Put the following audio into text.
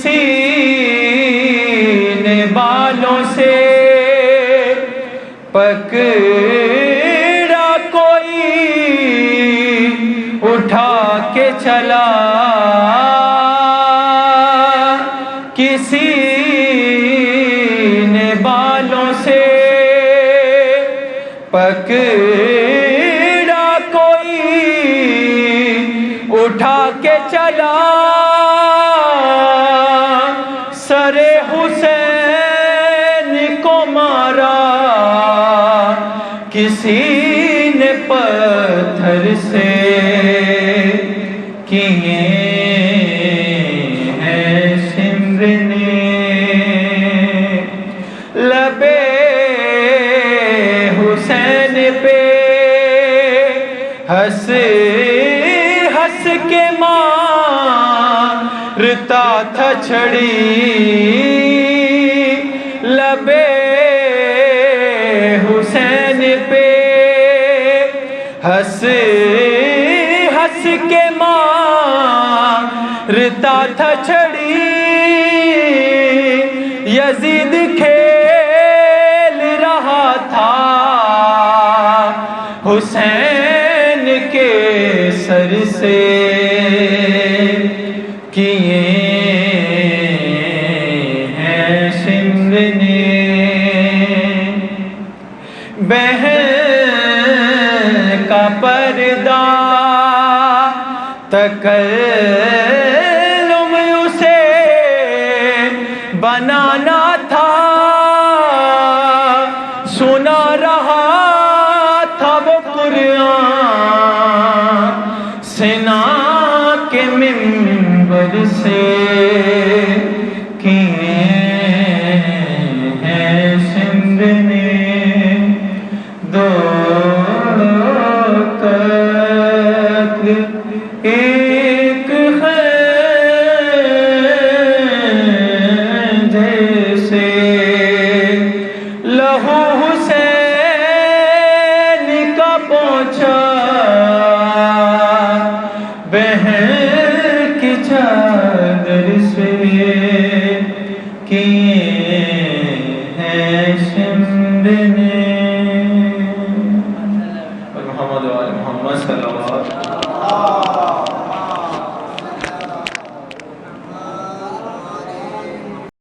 کسی نے بالوں سے پکڑا کوئی اٹھا کے چلا، کسی نے بالوں سے پکڑا کوئی اٹھا کے چلا، سر حسین کو مارا کسی نے پتھر سے، کیے ہیں سمر نے لبے حسین پہ ہنس ہنس کے مارتا تھا چھڑی، لبے حسین پہ ہنس ہنس کے مارتا تھا چھڑی، یزید کھیل رہا تھا حسین کے سر سے، کیے ہیں سمر نے بہن کا پردہ، تکلم اسے بنانا تھا، سنا رہا تھا وہ قرآن سنا کے منبر سے، کیے ہیں سمر نے دو قتل ایک جیسے، لہو حسین کا پہنچا بہن کی چادر سے، کیے ہیں سمر نے محمد صلی اللہ علیہ وسلم۔